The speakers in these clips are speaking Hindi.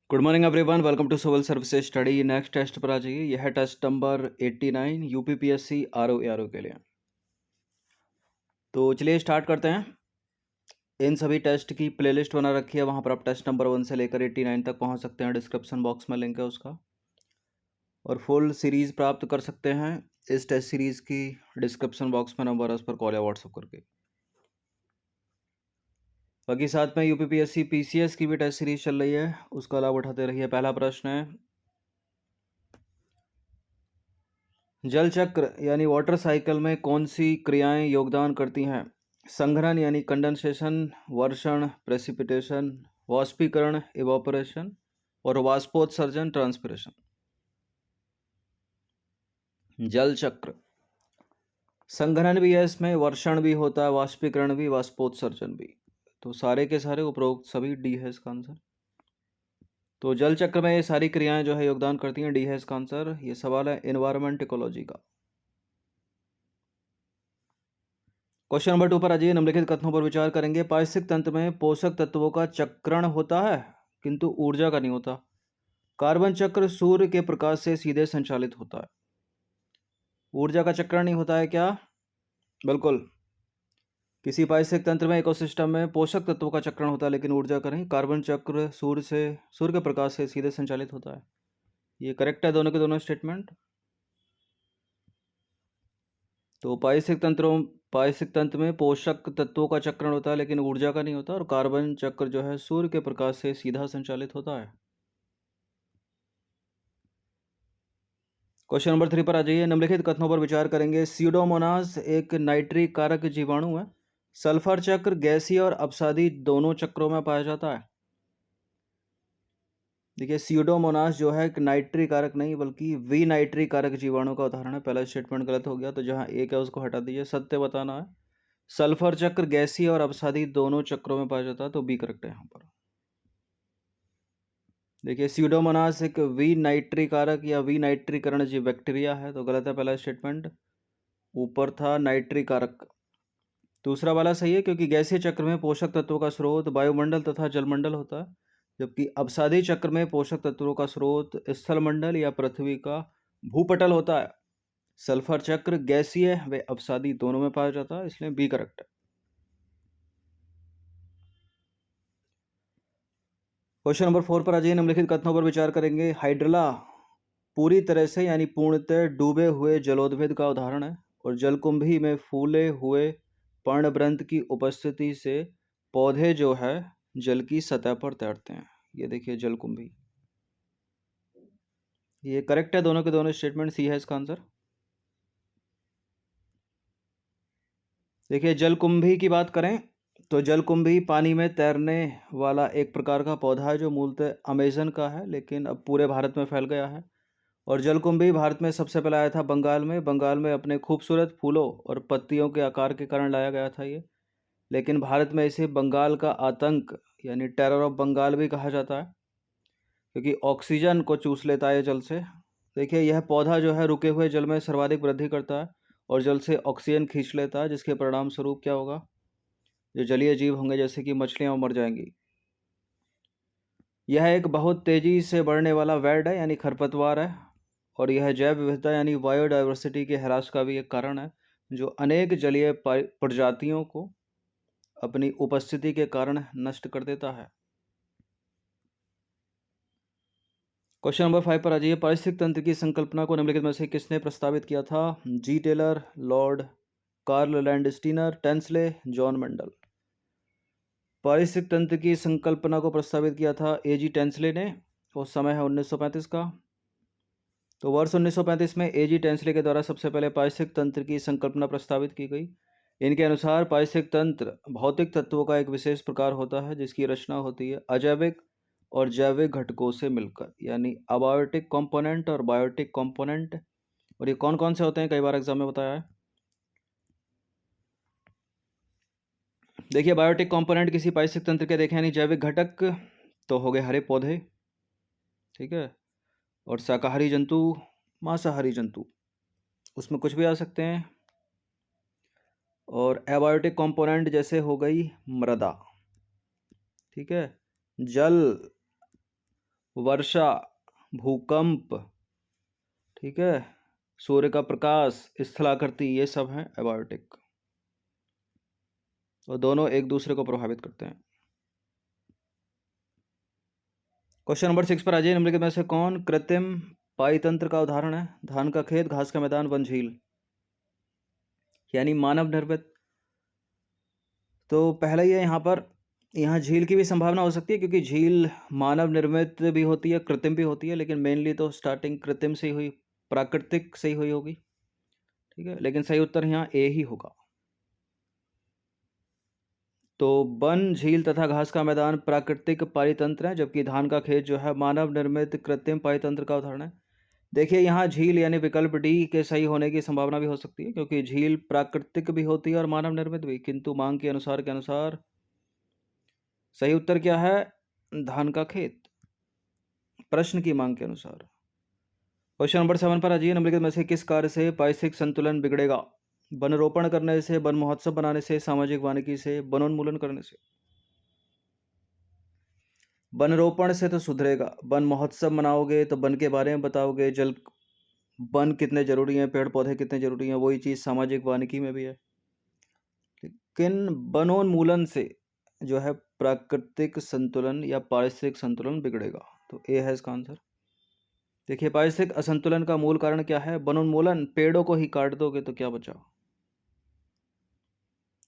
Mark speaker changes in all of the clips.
Speaker 1: Good morning everyone, welcome to civil services study. Next test पर आ जाइए। यह है टेस्ट नंबर 89 यूपीपीएससी आरओ के लिए। तो चलिए स्टार्ट करते हैं। इन सभी टेस्ट की प्लेलिस्ट बना रखी है, वहाँ पर आप टेस्ट नंबर 1 से लेकर 89 तक पहुँच सकते हैं। डिस्क्रिप्शन बॉक्स में लिंक है उसका, और फुल सीरीज़ प्राप्त कर सकते हैं इस टेस्ट सीरीज़ की। डिस्क्रिप्शन बॉक्स में नंबर है, उस पर कॉल या व्हाट्सअप करके। बाकी साथ में यूपीपीएससी पीसीएस की भी टेस्ट सीरीज चल रही है, उसका लाभ उठाते रहिए। पहला प्रश्न है, जल चक्र यानी वाटर साइकिल में कौन सी क्रियाएं योगदान करती हैं? संघनन यानी कंडेंसेशन, वर्षण प्रेसिपिटेशन, वाष्पीकरण इवापोरेशन, और वाष्पोत्सर्जन ट्रांसपिरेशन। जल चक्र संघनन भी है इसमें, वर्षण भी होता है, वाष्पीकरण भी, वाष्पोत्सर्जन भी। तो सारे के सारे उपरोक्त सभी डी है इसका आंसर। तो जल चक्र में ये सारी क्रियाएं जो है योगदान करती हैं, डी है इसका आंसर। ये सवाल है एनवायरमेंट इकोलॉजी का। क्वेश्चन नंबर 2 पर आइए। निम्नलिखित कथनों पर विचार करेंगे। पारिस्थितिक तंत्र में पोषक तत्वों का चक्रण होता है किंतु ऊर्जा का नहीं होता। कार्बन चक्र सूर्य के प्रकाश से सीधे संचालित होता है। ऊर्जा का चक्रण नहीं होता है क्या? बिल्कुल। किसी पारिस्थितिक तंत्र में, इकोसिस्टम में पोषक तत्वों का चक्रण होता है लेकिन ऊर्जा का नहीं। कार्बन चक्र सूर्य के प्रकाश से सीधे संचालित होता है। ये करेक्ट है दोनों के दोनों स्टेटमेंट। तो पारिस्थितिक तंत्र में पोषक तत्वों का चक्रण होता है लेकिन ऊर्जा का नहीं होता, और कार्बन चक्र जो है सूर्य के प्रकाश से सीधा संचालित होता है। क्वेश्चन नंबर 3 पर आ जाइए। निम्नलिखित कथनों पर विचार करेंगे। स्यूडोमोनास एक नाइट्रिक कारक जीवाणु है। सल्फर चक्र गैसीय और अपसादी दोनों चक्रों में पाया जाता है। देखिए, स्यूडोमोनास जो है एक नाइट्रिक कारक नहीं बल्कि वी नाइट्रिक कारक जीवाणु का उदाहरण है। पहला स्टेटमेंट गलत हो गया, तो जहां एक है उसको हटा दीजिए, सत्य बताना है। सल्फर चक्र गैसीय और अपसादी दोनों चक्रों में पाया जाता है, तो बी करेक्ट है यहाँ पर। देखिए, स्यूडोमोनास एक वी नाइट्रिक कारक या वी नाइट्रीकरण जीव बैक्टीरिया है, तो गलत है पहला स्टेटमेंट। ऊपर था नाइट्रिक कारक। दूसरा वाला सही है, क्योंकि गैसीय चक्र में पोषक तत्वों का स्रोत वायुमंडल तथा जलमंडल होता है, जबकि अपसादी चक्र में पोषक तत्वों का स्रोत स्थलमंडल या पृथ्वी का भूपटल होता है। सल्फर चक्र गैसीय व अपसादी दोनों में पाया जाता है, इसलिए बी करेक्ट है। क्वेश्चन नंबर 4 पर आ जाइए। निम्नलिखित कथनों पर विचार करेंगे। हाइड्रला पूरी तरह से यानी पूर्णतः डूबे हुए जलोद्भिद का उदाहरण है, और जलकुंभी में फूले हुए पर्णवृंत की उपस्थिति से पौधे जो है जल की सतह पर तैरते हैं। ये देखिए जलकुंभी। ये करेक्ट है दोनों के दोनों स्टेटमेंट, सी है इसका आंसर। देखिए, जलकुंभी की बात करें तो जलकुंभी पानी में तैरने वाला एक प्रकार का पौधा है जो मूलतः अमेजन का है, लेकिन अब पूरे भारत में फैल गया है। और जलकुंभी भारत में सबसे पहले आया था बंगाल में अपने खूबसूरत फूलों और पत्तियों के आकार के कारण लाया गया था ये। लेकिन भारत में इसे बंगाल का आतंक यानी टेरर ऑफ बंगाल भी कहा जाता है, क्योंकि ऑक्सीजन को चूस लेता है जल से। देखिए, यह पौधा जो है रुके हुए जल में सर्वाधिक वृद्धि करता है और जल से ऑक्सीजन खींच लेता है, जिसके परिणाम स्वरूप क्या होगा, जो जलीय जीव होंगे जैसे कि मछलियां, मर जाएंगी। यह एक बहुत तेजी से बढ़ने वाला वेड है यानी खरपतवार है, और यह जैव विविधता यानी बायोडाइवर्सिटी के ह्रास का भी एक कारण है, जो अनेक जलीय प्रजातियों को अपनी उपस्थिति के कारण नष्ट कर देता है। क्वेश्चन नंबर 5 पर आ जाइए। पारिस्थितिक तंत्र की संकल्पना को निम्नलिखित में से किसने प्रस्तावित किया था? G Taylor, lord Karl Landsteiner, Tansley, John Mendel. पारिस्थितिक तंत्र की संकल्पना को प्रस्तावित किया था ए जी टेंसले ने, और समय है 1935 का। तो वर्ष 1935 में ए जी टेंसले के द्वारा सबसे पहले पारिस्थितिक तंत्र की संकल्पना प्रस्तावित की गई। इनके अनुसार पारिस्थितिक तंत्र भौतिक तत्वों का एक विशेष प्रकार होता है जिसकी रचना होती है अजैविक और जैविक घटकों से मिलकर, यानी अबायोटिक कंपोनेंट और बायोटिक कंपोनेंट। और ये कौन कौन से होते हैं, कई बार एग्जाम में बताया है। देखिए, बायोटिक कंपोनेंट किसी पारिस्थितिक तंत्र के देखें यानी जैविक घटक, तो हो गए हरे पौधे, ठीक है, और शाकाहारी जंतु, मांसाहारी जंतु, उसमें कुछ भी आ सकते हैं। और एबायोटिक कंपोनेंट जैसे हो गई मृदा, ठीक है, जल, वर्षा, भूकंप, ठीक है, सूर्य का प्रकाश, स्थलाकृति, ये सब हैं एबायोटिक और दोनों एक दूसरे को प्रभावित करते हैं। क्वेश्चन नंबर 6 पर आ जाइए। निम्नलिखित में से कौन कृत्रिम पाईतंत्र का उदाहरण है? धान का खेत, घास का मैदान, वन झील। यानी मानव निर्मित। तो पहला ही है यहाँ झील की भी संभावना हो सकती है, क्योंकि झील मानव निर्मित भी होती है, कृत्रिम भी होती है, लेकिन मेनली तो स्टार्टिंग कृत्रिम से ही हुई, प्राकृतिक से ही हुई होगी, ठीक है। लेकिन सही उत्तर यहाँ ए ही होगा। तो वन, झील तथा घास का मैदान प्राकृतिक पारितंत्र है, जबकि धान का खेत जो है मानव निर्मित कृत्रिम पारितंत्र का उदाहरण है। देखिए यहाँ झील यानी विकल्प डी के सही होने की संभावना भी हो सकती है, क्योंकि झील प्राकृतिक भी होती है और मानव निर्मित भी, किंतु मांग के अनुसार सही उत्तर क्या है? धान का खेत, प्रश्न की मांग के अनुसार। क्वेश्चन नंबर 7 पर आ जाइए। निम्नलिखित में से किस कार्य से पारिस्थितिक संतुलन बिगड़ेगा? वन रोपण करने से, वन महोत्सव बनाने से, सामाजिक वानिकी से, वनोन्मूलन करने से। वन रोपण से तो सुधरेगा, वन महोत्सव मनाओगे तो वन के बारे में बताओगे, जल वन कितने जरूरी हैं, पेड़ पौधे कितने जरूरी हैं, वही चीज सामाजिक वानिकी में भी है। लेकिन वनोन्मूलन से जो है प्राकृतिक संतुलन या पारिस्थितिक संतुलन बिगड़ेगा। तो ए है इसका आंसर। देखिए पारिस्थितिक असंतुलन का मूल कारण क्या है? वनोन्मूलन। पेड़ों को ही काट दोगे तो क्या बचा?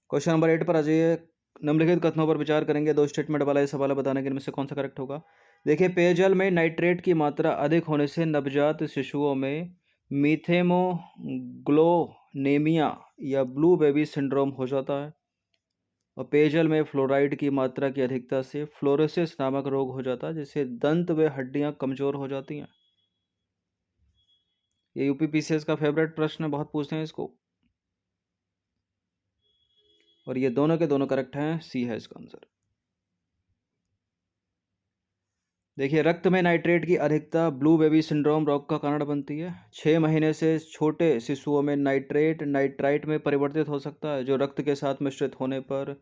Speaker 1: क्वेश्चन नंबर 8 पर आ जाइए। निम्नलिखित कथनों पर विचार करेंगे। दो स्टेटमेंट वाला ये सवाल बताने के इनमें से कौन सा करेक्ट होगा? देखिए पेयजल में नाइट्रेट की मात्रा अधिक होने से नवजात शिशुओं में मीथेमोग्लोनेमिया या ब्लू बेबी सिंड्रोम हो जाता है, और पेयजल में फ्लोराइड की मात्रा की अधिकता से फ्लोरोसिस नामक रोग हो जाता है, जिससे दंत व हड्डियां कमजोर हो जाती हैं। ये यूपी पीसीएस का फेवरेट प्रश्न है, बहुत पूछते हैं इसको, और ये दोनों के दोनों करेक्ट हैं। सी है इसका आंसर। देखिए रक्त में नाइट्रेट की अधिकता ब्लू बेबी सिंड्रोम रोग का कारण बनती है। 6 महीने से छोटे शिशुओं में नाइट्रेट नाइट्राइट में परिवर्तित हो सकता है, जो रक्त के साथ मिश्रित होने पर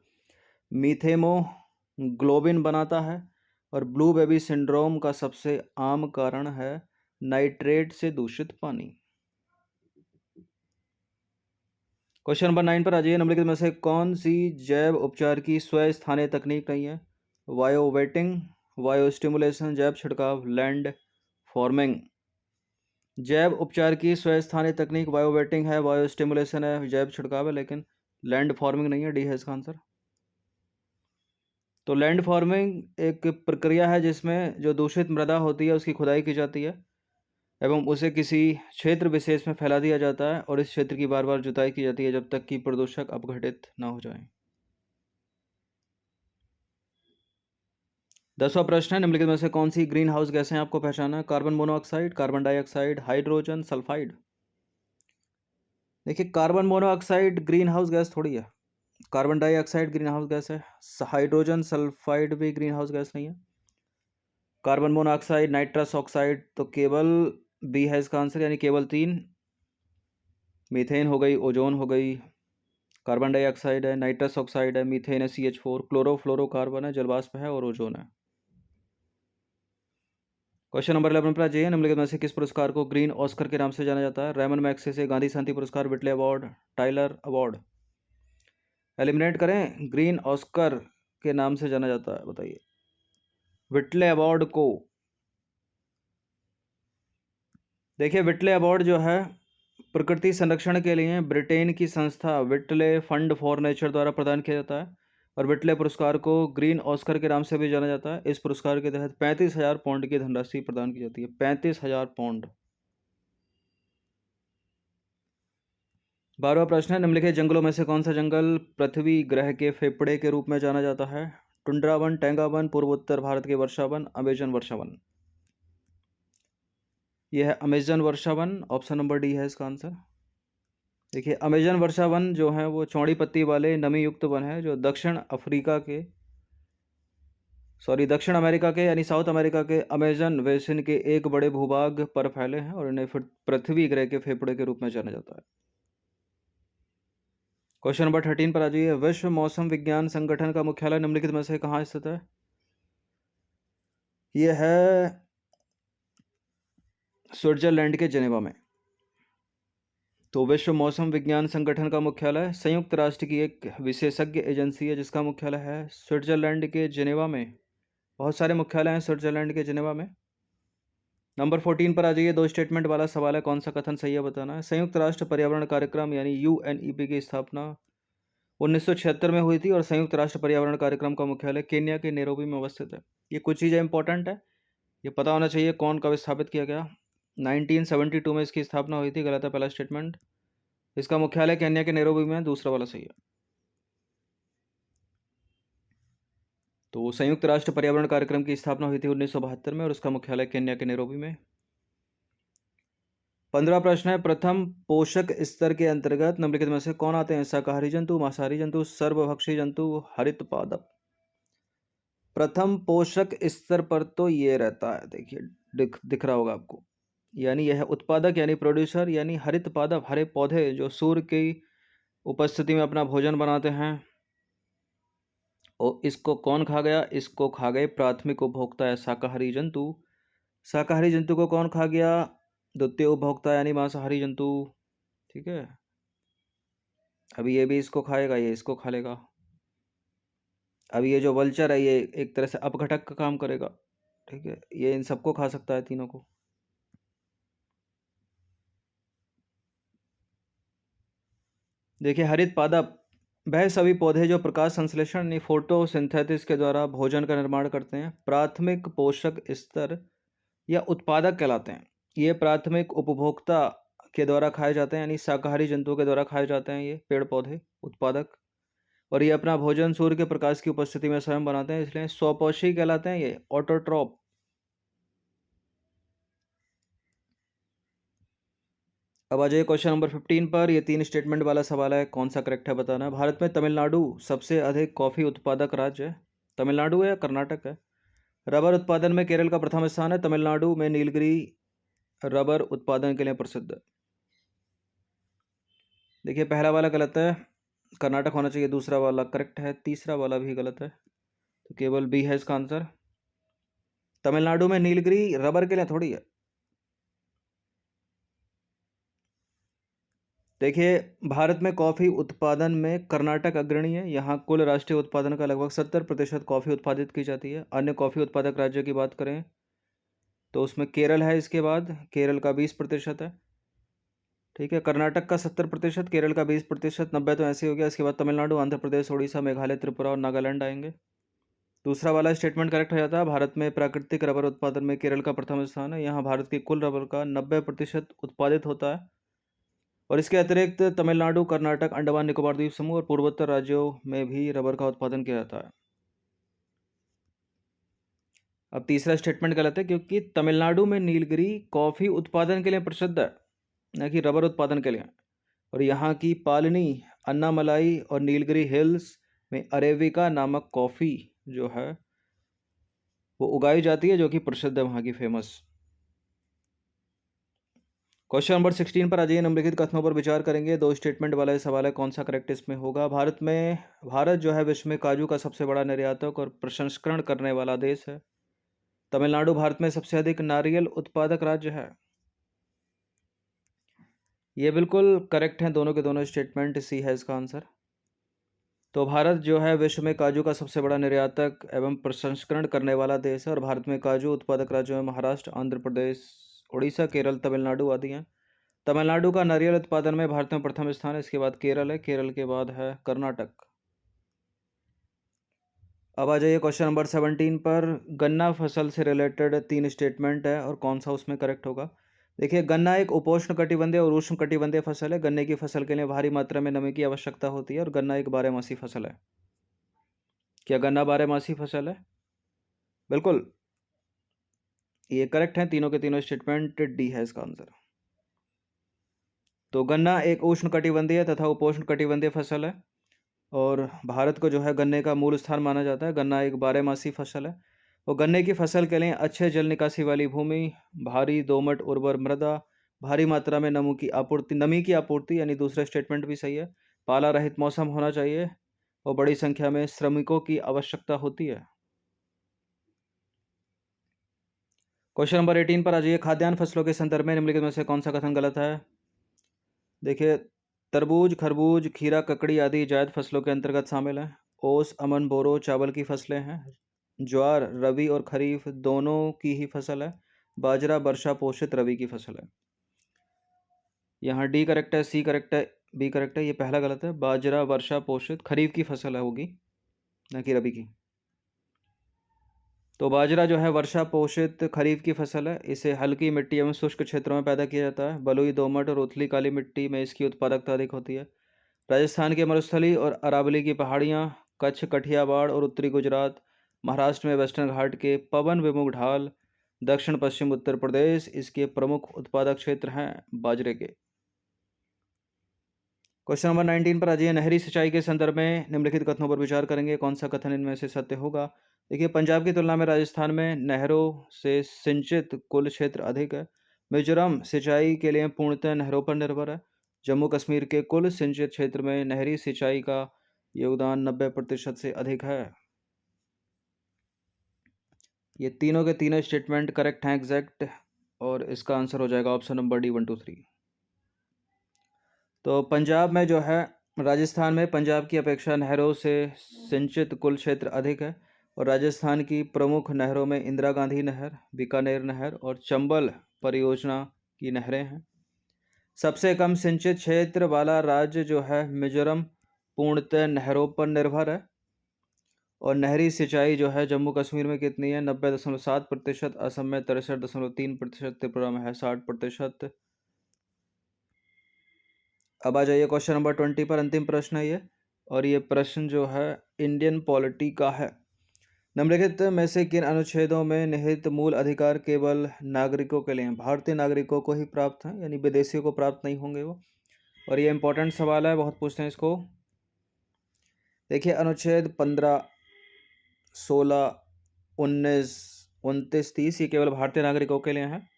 Speaker 1: मीथेमोग्लोबिन बनाता है, और ब्लू बेबी सिंड्रोम का सबसे आम कारण है नाइट्रेट से दूषित पानी। क्वेश्चन नंबर 9 पर आ जाइए। निम्नलिखित में से कौन सी जैव उपचार की स्वस्थानीय तकनीक नहीं है? वायो वेटिंग, वायो स्टिमुलेशन, जैव छिड़काव, लैंड फॉर्मिंग। जैव उपचार की स्वस्थानीय तकनीक वायो वेटिंग है, वायो स्टिमुलेशन है, जैव छिड़काव है, लेकिन लैंड फॉर्मिंग नहीं है। डी है इसका आंसर। तो लैंड फॉर्मिंग एक प्रक्रिया है जिसमें जो दूषित मृदा होती है उसकी खुदाई की जाती है एवं उसे किसी क्षेत्र विशेष में फैला दिया जाता है, और इस क्षेत्र की बार बार जुताई की जाती है जब तक कि प्रदूषक अपघटित ना हो जाए। 10वां प्रश्न है। निम्नलिखित में से कौन सी ग्रीन हाउस गैसें आपको पहचाना है? Carbon monoxide, carbon dioxide, hydrogen sulphide. देखिए carbon monoxide greenhouse gas थोड़ी है, carbon dioxide greenhouse gas है, हाइड्रोजन सल्फाइड भी ग्रीन हाउस गैस नहीं है। कार्बन मोनोऑक्साइड, नाइट्रस ऑक्साइड, तो केवल बी है इसका आंसर, यानी केवल 3। मीथेन हो गई, ओजोन हो गई, कार्बन डाइऑक्साइड है, नाइट्रस ऑक्साइड है, मीथेन है CH4, क्लोरोफ्लोरोकार्बन है, जलवाष्प है, और ओजोन है। क्वेश्चन नंबर 11 पर जाइए। निम्नलिखित में से किस पुरस्कार को ग्रीन ऑस्कर के नाम से जाना जाता है? रेमन मैग्सेसे, गांधी शांति पुरस्कार, विटले अवार्ड, टाइलर अवार्ड। एलिमिनेट करें, ग्रीन ऑस्कर के नाम से जाना जाता है, बताइए। विटले अवार्ड को, देखिए विटले अवार्ड जो है प्रकृति संरक्षण के लिए ब्रिटेन की संस्था विटले फंड फॉर नेचर द्वारा प्रदान किया जाता है, और विटले पुरस्कार को ग्रीन ऑस्कर के नाम से भी जाना जाता है। इस पुरस्कार के तहत 35,000 पाउंड की धनराशि प्रदान की जाती है। 35,000 पाउंड। 12वां प्रश्न है। निम्नलिखित जंगलों में से कौन सा जंगल पृथ्वी ग्रह के फेफड़े के रूप में जाना जाता है? टुंड्रा वन, टैंगा वन, पूर्वोत्तर भारत के वर्षा वन, अमेजन वर्षा वन। यह है अमेजन वर्षा वन। ऑप्शन नंबर डी है इसका आंसर। देखिए अमेजन वर्षा वन जो है वो चौड़ी पत्ती वाले नमी युक्त वन है, जो दक्षिण अमेरिका के यानी साउथ अमेरिका के अमेजन बेसिन के एक बड़े भूभाग पर फैले हैं, और इन्हें फिर पृथ्वी ग्रह के फेफड़े के रूप में जाना जाता है। क्वेश्चन नंबर 13 पर आ जाइए। विश्व मौसम विज्ञान संगठन का मुख्यालय निम्नलिखित में से कहाँ स्थित है? यह है स्विट्जरलैंड के जेनेवा में। तो विश्व मौसम विज्ञान संगठन का मुख्यालय संयुक्त राष्ट्र की एक विशेषज्ञ एजेंसी है जिसका मुख्यालय है स्विट्जरलैंड के जेनेवा में। बहुत सारे मुख्यालय हैं स्विट्जरलैंड के जेनेवा में। नंबर 14 पर आ जाइए। दो स्टेटमेंट वाला सवाल है, कौन सा कथन सही है बताना है। संयुक्त राष्ट्र पर्यावरण कार्यक्रम यानी यूएनईपी की स्थापना 1976 में हुई थी और संयुक्त राष्ट्र पर्यावरण कार्यक्रम का मुख्यालय केन्या के नैरोबी में अवस्थित है। ये कुछ चीज़ें इंपॉर्टेंट है, ये पता होना चाहिए कौन कब स्थापित किया गया। 1972 में इसकी स्थापना हुई थी, गलत है पहला स्टेटमेंट। इसका मुख्यालय केन्या के नैरोबी में है, दूसरा वाला सही है। तो संयुक्त राष्ट्र पर्यावरण कार्यक्रम की स्थापना हुई थी 1972 में और उसका मुख्यालय केन्या के नैरोबी में। 15 प्रश्न है। प्रथम पोषक स्तर के अंतर्गत निम्नलिखित में से कौन आते हैं? शाकाहारी जंतु, मांसाहारी जंतु, सर्वभक्षी जंतु, हरित पादप। प्रथम पोषक स्तर पर तो ये रहता है, देखिए दिख रहा होगा आपको, यानी यह उत्पादक यानी प्रोड्यूसर, यानी हरित पादप हरे पौधे जो सूर्य की उपस्थिति में अपना भोजन बनाते हैं। और इसको कौन खा गया? इसको खा गए प्राथमिक उपभोक्ता या शाकाहारी जंतु। शाकाहारी जंतु को कौन खा गया? द्वितीय उपभोक्ता यानी मांसाहारी जंतु। ठीक है, अभी ये भी इसको खाएगा, ये इसको खा लेगा। अभी ये जो वल्चर है ये एक तरह से अपघटक का काम करेगा। ठीक है, ये इन सबको खा सकता है, तीनों को। देखिए हरित पादप वह सभी पौधे जो प्रकाश संश्लेषण यानी फोटोसिंथेसिस के द्वारा भोजन का निर्माण करते हैं। प्राथमिक पोषक स्तर या उत्पादक कहलाते हैं। ये प्राथमिक उपभोक्ता के द्वारा खाए जाते हैं, यानी शाकाहारी जंतुओं के द्वारा खाए जाते हैं ये पेड़ पौधे उत्पादक। और ये अपना भोजन सूर्य के प्रकाश की उपस्थिति में स्वयं बनाते हैं, इसलिए स्वपोषी कहलाते हैं ये, ऑटोट्रॉप। अब आ जाइए क्वेश्चन नंबर 15 पर। ये 3 स्टेटमेंट वाला सवाल है, कौन सा करेक्ट है बताना है। भारत में तमिलनाडु सबसे अधिक कॉफ़ी उत्पादक राज्य है। तमिलनाडु है या कर्नाटक है? रबर उत्पादन में केरल का प्रथम स्थान है। तमिलनाडु में नीलगिरी रबर उत्पादन के लिए प्रसिद्ध है। देखिए पहला वाला गलत है, कर्नाटक होना चाहिए। दूसरा वाला करेक्ट है, तीसरा वाला भी गलत है, तो केवल बी है इसका आंसर। तमिलनाडु में नीलगिरी रबर के लिए थोड़ी है। देखिए भारत में कॉफ़ी उत्पादन में कर्नाटक अग्रणी है। यहाँ कुल राष्ट्रीय उत्पादन का लगभग 70% कॉफ़ी उत्पादित की जाती है। अन्य कॉफ़ी उत्पादक राज्य की बात करें तो उसमें केरल है, इसके बाद केरल का 20% है। ठीक है, कर्नाटक का 70%, केरल का 20%, 90 तो ऐसे हो गया। इसके बाद तमिलनाडु, आंध्र प्रदेश, उड़ीसा, मेघालय, त्रिपुरा और नागालैंड आएंगे। दूसरा वाला स्टेटमेंट करेक्ट हो जाता है। भारत में प्राकृतिक रबर उत्पादन में केरल का प्रथम स्थान है। यहाँ भारत की कुल रबर का 90% उत्पादित होता है। और इसके अतिरिक्त तमिलनाडु, कर्नाटक, अंडमान निकोबार द्वीप समूह और पूर्वोत्तर राज्यों में भी रबर का उत्पादन किया जाता है। अब तीसरा स्टेटमेंट गलत है, क्योंकि तमिलनाडु में नीलगिरी कॉफ़ी उत्पादन के लिए प्रसिद्ध है, न कि रबर उत्पादन के लिए। और यहाँ की पालनी, अन्नामलाई और नीलगिरी हिल्स में अरेबिका नामक कॉफ़ी जो है वो उगाई जाती है, जो कि प्रसिद्ध है वहाँ की, फेमस। क्वेश्चन नंबर 16 पर आ जाइए। निम्नलिखित कथनों पर विचार करेंगे। दो स्टेटमेंट वाला ये सवाल है, कौन सा करेक्ट इसमें होगा। भारत जो है विश्व में काजू का सबसे बड़ा निर्यातक और प्रसंस्करण करने वाला देश है। तमिलनाडु भारत में सबसे अधिक नारियल उत्पादक राज्य है। ये बिल्कुल करेक्ट हैं दोनों के दोनों स्टेटमेंट, सी है इसका आंसर। तो भारत जो है विश्व में काजू का सबसे बड़ा निर्यातक एवं प्रसंस्करण करने वाला देश है। और भारत में काजू उत्पादक राज्यों में महाराष्ट्र, आंध्र प्रदेश, उड़ीसा, केरल, तमिलनाडु आदि हैं। तमिलनाडु का नारियल उत्पादन में भारत में प्रथम स्थान है। इसके बाद केरल है, केरल के बाद है कर्नाटक। अब आ जाइए क्वेश्चन नंबर 17 पर। गन्ना फसल से रिलेटेड 3 स्टेटमेंट है और कौन सा उसमें करेक्ट होगा। देखिए गन्ना एक उपोष्ण कटिबंधीय और उष्ण कटिबंधीय फसल है। गन्ने की फसल के लिए भारी मात्रा में नमी की आवश्यकता होती है और गन्ना एक बारहमासी फसल है। क्या गन्ना बारहमासी फसल है? बिल्कुल, ये करेक्ट है। तीनों के तीनों स्टेटमेंट, डी है इसका आंसर। तो गन्ना एक उष्ण कटिबंधीय तथा उपोष्ण कटिबंधीय फसल है और भारत को जो है गन्ने का मूल स्थान माना जाता है। गन्ना एक बारहमासी फसल है और गन्ने की फसल के लिए अच्छे जल निकासी वाली भूमि, भारी दोमट उर्वर मृदा, भारी मात्रा में नमी की आपूर्ति, यानी दूसरा स्टेटमेंट भी सही है। पाला रहित मौसम होना चाहिए और बड़ी संख्या में श्रमिकों की आवश्यकता होती है। क्वेश्चन नंबर 18 पर आ जाइए। खाद्यान्न फसलों के संदर्भ में निम्नलिखित में से कौन सा कथन गलत है? देखिए, तरबूज, खरबूज, खीरा, ककड़ी आदि जायद फसलों के अंतर्गत शामिल हैं। ओस, अमन, बोरो चावल की फसलें हैं। ज्वार रबी और खरीफ दोनों की ही फसल है। बाजरा वर्षा पोषित रबी की फसल है। यहाँ डी करेक्ट है, सी करेक्ट है, बी करेक्ट है। ये पहला गलत है। बाजरा वर्षा पोषित खरीफ की फसल है होगी, न कि रबी की। तो बाजरा जो है वर्षा पोषित खरीफ की फसल है। इसे हल्की मिट्टी एवं शुष्क क्षेत्रों में पैदा किया जाता है। बलुई, दोमट और उथली काली मिट्टी में इसकी उत्पादकता अधिक होती है। राजस्थान की मरुस्थली और अरावली की पहाड़ियाँ, कच्छ, कठियावाड़ और उत्तरी गुजरात, महाराष्ट्र में वेस्टर्न घाट के पवन विमुख ढाल, दक्षिण पश्चिम उत्तर प्रदेश इसके प्रमुख उत्पादक क्षेत्र हैं बाजरे के। क्वेश्चन नंबर 19 पर आ जाइए। नहरी सिंचाई के संदर्भ में निम्नलिखित कथनों पर विचार करेंगे। कौन सा कथन इनमें से सत्य होगा? देखिए, पंजाब की तुलना में राजस्थान में नहरों से सिंचित कुल क्षेत्र अधिक है। मिजोरम सिंचाई के लिए पूर्णतः नहरों पर निर्भर है। जम्मू कश्मीर के कुल सिंचित क्षेत्र में नहरी सिंचाई का योगदान 90% से अधिक है। ये तीनों के तीनों स्टेटमेंट करेक्ट हैं, एग्जैक्ट, और इसका आंसर हो जाएगा ऑप्शन नंबर डी 1 2 3। तो पंजाब में जो है, राजस्थान में पंजाब की अपेक्षा नहरों से सिंचित कुल क्षेत्र अधिक है। और राजस्थान की प्रमुख नहरों में इंदिरा गांधी नहर, बीकानेर नहर और चंबल परियोजना की नहरें हैं। सबसे कम सिंचित क्षेत्र वाला राज्य जो है मिजोरम, पूर्णतः नहरों पर निर्भर है। और नहरी सिंचाई जो है जम्मू कश्मीर में कितनी है? 90.7%, असम में 63.3%, त्रिपुरा में है 60%। अब आ जाइए क्वेश्चन नंबर 20 पर। अंतिम प्रश्न है ये, और ये प्रश्न जो है इंडियन पॉलिटी का है। निम्नलिखित में से किन अनुच्छेदों में निहित मूल अधिकार केवल नागरिकों के लिए हैं? भारतीय नागरिकों को ही प्राप्त हैं, यानी विदेशियों को प्राप्त नहीं होंगे वो। और ये इंपॉर्टेंट सवाल है, बहुत पूछते हैं इसको। देखिए, अनुच्छेद 15, 16, 19, 29, 30 ये केवल भारतीय नागरिकों के लिए हैं।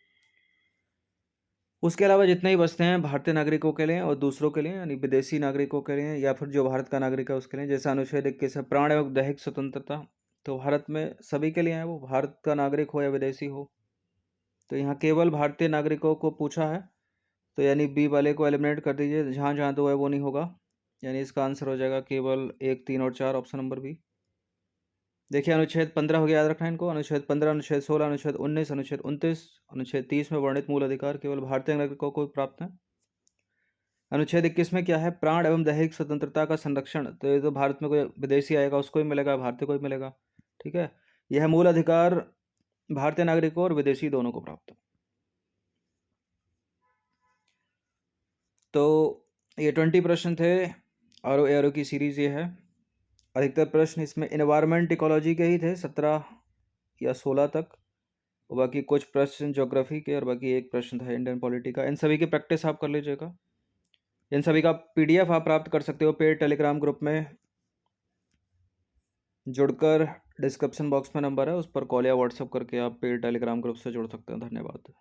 Speaker 1: उसके अलावा जितने ही बचते हैं भारतीय नागरिकों के लिए और दूसरों के लिए, यानी विदेशी नागरिकों के लिए, या फिर जो भारत का नागरिक है उसके लिए। जैसे अनुच्छेद 21 है, प्राण एवं दैहिक स्वतंत्रता, तो भारत में सभी के लिए है, वो भारत का नागरिक हो या विदेशी हो। तो यहाँ केवल भारतीय नागरिकों को पूछा है, तो यानी बी वाले को एलिमिनेट कर दीजिए। जहाँ जहाँ दो है वो नहीं होगा, यानी इसका आंसर हो जाएगा केवल 1, 3 और 4, ऑप्शन नंबर बी। देखिए, अनुच्छेद 15 हो गया, याद रखना है इनको। अनुच्छेद 15, अनुच्छेद 16, अनुच्छेद 19, अनुच्छेद 29, अनुच्छेद 30 में वर्णित मूल अधिकार केवल भारतीय नागरिकों को प्राप्त है। अनुच्छेद 21 में क्या है? प्राण एवं दैहिक स्वतंत्रता का संरक्षण। तो ये तो भारत में कोई विदेशी आएगा उसको ही मिलेगा, भारतीय को ही मिलेगा। ठीक है, यह मूल अधिकार भारतीय नागरिकों और विदेशी दोनों को प्राप्त है। तो ये 20 प्रश्न थे, आरो एरो की सीरीज ये है। अधिकतर प्रश्न इसमें इन्वायरमेंट इकोलॉजी के ही थे, 17 या 16 तक। और बाकी कुछ प्रश्न ज्योग्राफी के, और बाकी एक प्रश्न था इंडियन पॉलिटी का। इन सभी की प्रैक्टिस आप कर लीजिएगा। इन सभी का PDF आप प्राप्त कर सकते हो पेड टेलीग्राम ग्रुप में जुड़कर। डिस्क्रिप्शन बॉक्स में नंबर है, उस पर कॉल या व्हाट्सएप करके आप पेड टेलीग्राम ग्रुप से जुड़ सकते हैं। धन्यवाद।